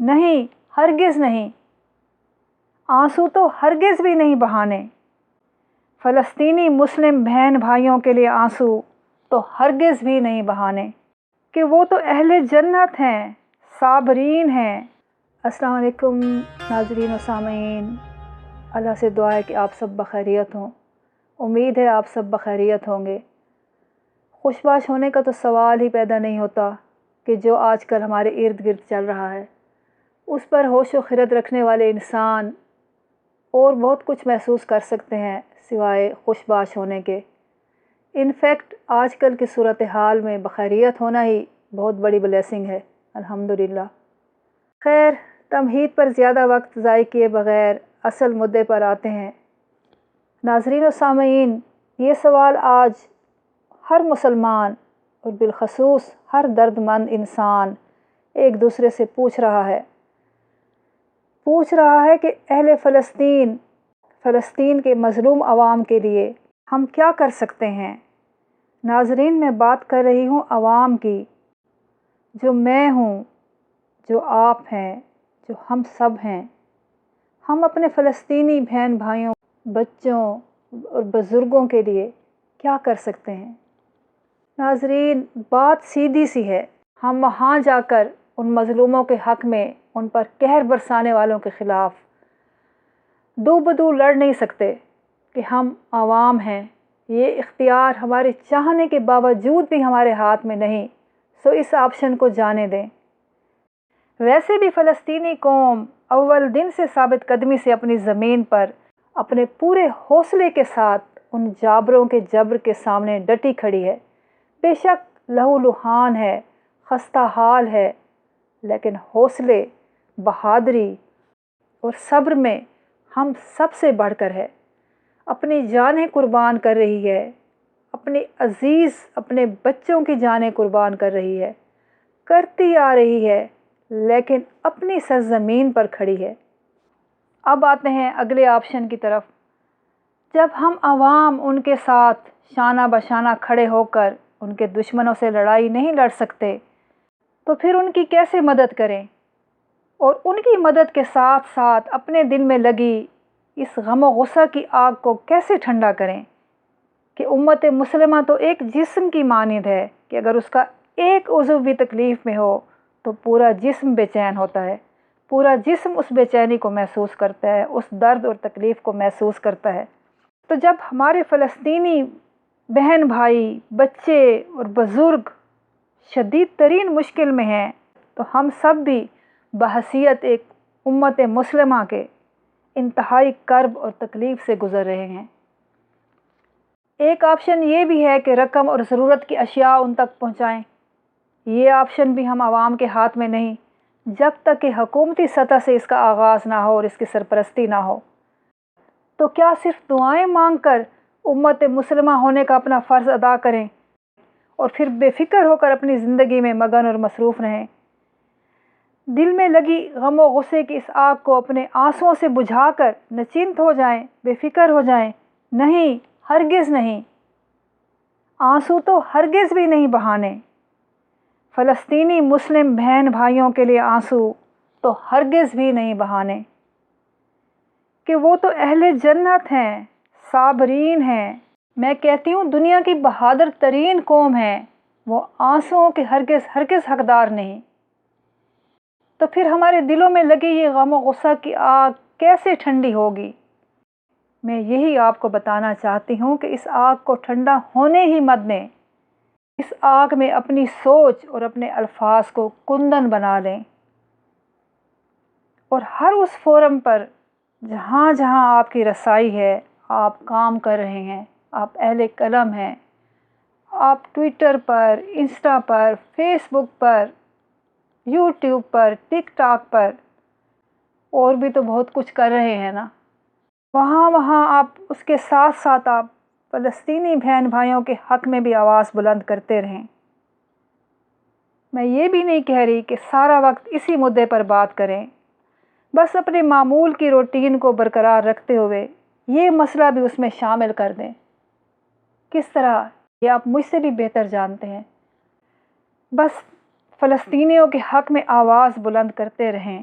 نہیں ہرگز نہیں، آنسو تو ہرگز بھی نہیں بہانے۔ فلسطینی مسلم بہن بھائیوں کے لیے آنسو تو ہرگز بھی نہیں بہانے، کہ وہ تو اہل جنت ہیں، صابرین ہیں۔ السلام علیکم ناظرین و سامعین، اللہ سے دعا ہے کہ آپ سب بخیریت ہوں۔ امید ہے آپ سب بخیریت ہوں گے۔ خوش باش ہونے کا تو سوال ہی پیدا نہیں ہوتا کہ جو آج کل ہمارے ارد گرد چل رہا ہے اس پر ہوش و خرد رکھنے والے انسان اور بہت کچھ محسوس کر سکتے ہیں سوائے خوش باش ہونے کے۔ انفیکٹ آج کل کی صورتحال میں بخیریت ہونا ہی بہت بڑی بلیسنگ ہے، الحمدللہ۔ خیر، تمہید پر زیادہ وقت ضائع کیے بغیر اصل مدعے پر آتے ہیں۔ ناظرین و سامعین، یہ سوال آج ہر مسلمان اور بالخصوص ہر درد مند انسان ایک دوسرے سے پوچھ رہا ہے کہ اہل فلسطین کے مظلوم عوام کے لیے ہم کیا کر سکتے ہیں۔ ناظرین، میں بات کر رہی ہوں عوام کی، جو میں ہوں، جو آپ ہیں، جو ہم سب ہیں۔ ہم اپنے فلسطینی بہن بھائیوں، بچوں اور بزرگوں کے لیے کیا کر سکتے ہیں؟ ناظرین، بات سیدھی سی ہے۔ ہم وہاں جا کر ان مظلوموں کے حق میں ان پر قہر برسانے والوں کے خلاف دو بدو لڑ نہیں سکتے کہ ہم عوام ہیں۔ یہ اختیار ہمارے چاہنے کے باوجود بھی ہمارے ہاتھ میں نہیں، سو اس آپشن کو جانے دیں۔ ویسے بھی فلسطینی قوم اول دن سے ثابت قدمی سے اپنی زمین پر اپنے پورے حوصلے کے ساتھ ان جابروں کے جبر کے سامنے ڈٹی کھڑی ہے۔ بے شک لہو لہان ہے، خستہ حال ہے، لیکن حوصلے، بہادری اور صبر میں ہم سب سے بڑھ کر ہے۔ اپنی جانیں قربان کر رہی ہے، اپنے عزیز اپنے بچوں کی جانیں قربان کر رہی ہے، کرتی آ رہی ہے، لیکن اپنی سرزمین پر کھڑی ہے۔ اب آتے ہیں اگلے آپشن کی طرف۔ جب ہم عوام ان کے ساتھ شانہ بشانہ کھڑے ہو کر ان کے دشمنوں سے لڑائی نہیں لڑ سکتے تو پھر ان کی کیسے مدد کریں، اور ان کی مدد کے ساتھ ساتھ اپنے دل میں لگی اس غم و غصہ کی آگ کو کیسے ٹھنڈا کریں کہ امت مسلمہ تو ایک جسم کی مانند ہے کہ اگر اس کا ایک عضو بھی تکلیف میں ہو تو پورا جسم بے چین ہوتا ہے، پورا جسم اس بے چینی کو محسوس کرتا ہے، اس درد اور تکلیف کو محسوس کرتا ہے۔ تو جب ہمارے فلسطینی بہن بھائی، بچے اور بزرگ شدید ترین مشکل میں ہیں تو ہم سب بھی بحیثیت ایک امت مسلمہ کے انتہائی کرب اور تکلیف سے گزر رہے ہیں۔ ایک آپشن یہ بھی ہے کہ رقم اور ضرورت کی اشیاء ان تک پہنچائیں۔ یہ آپشن بھی ہم عوام کے ہاتھ میں نہیں، جب تک کہ حکومتی سطح سے اس کا آغاز نہ ہو اور اس کی سرپرستی نہ ہو۔ تو کیا صرف دعائیں مانگ کر امت مسلمہ ہونے کا اپنا فرض ادا کریں اور پھر بے فکر ہو کر اپنی زندگی میں مگن اور مصروف رہیں؟ دل میں لگی غم و غصے کی اس آگ کو اپنے آنسوؤں سے بجھا کر نچنت ہو جائیں، بے فکر ہو جائیں؟ نہیں، ہرگز نہیں، آنسو تو ہرگز بھی نہیں بہانے۔ فلسطینی مسلم بہن بھائیوں کے لیے آنسو تو ہرگز بھی نہیں بہانے، کہ وہ تو اہل جنت ہیں، صابرین ہیں۔ میں کہتی ہوں دنیا کی بہادر ترین قوم ہے، وہ آنسوؤں کے ہرگز حقدار نہیں۔ تو پھر ہمارے دلوں میں لگی یہ غم و غصہ کی آگ کیسے ٹھنڈی ہوگی؟ میں یہی آپ کو بتانا چاہتی ہوں کہ اس آگ کو ٹھنڈا ہونے ہی مت دیں۔ اس آگ میں اپنی سوچ اور اپنے الفاظ کو کندن بنا لیں، اور ہر اس فورم پر جہاں جہاں آپ کی رسائی ہے، آپ کام کر رہے ہیں، آپ اہل قلم ہیں، آپ ٹویٹر پر، انسٹا پر، فیس بک پر، یوٹیوب پر، ٹک ٹاک پر، اور بھی تو بہت کچھ کر رہے ہیں نا، وہاں آپ اس کے ساتھ ساتھ آپ فلسطینی بہن بھائیوں کے حق میں بھی آواز بلند کرتے رہیں۔ میں یہ بھی نہیں کہہ رہی کہ سارا وقت اسی مدعے پر بات کریں، بس اپنے معمول کی روٹین کو برقرار رکھتے ہوئے یہ مسئلہ بھی اس میں شامل کر دیں۔ کس طرح، یہ آپ مجھ سے بھی بہتر جانتے ہیں۔ بس فلسطینیوں کے حق میں آواز بلند کرتے رہیں،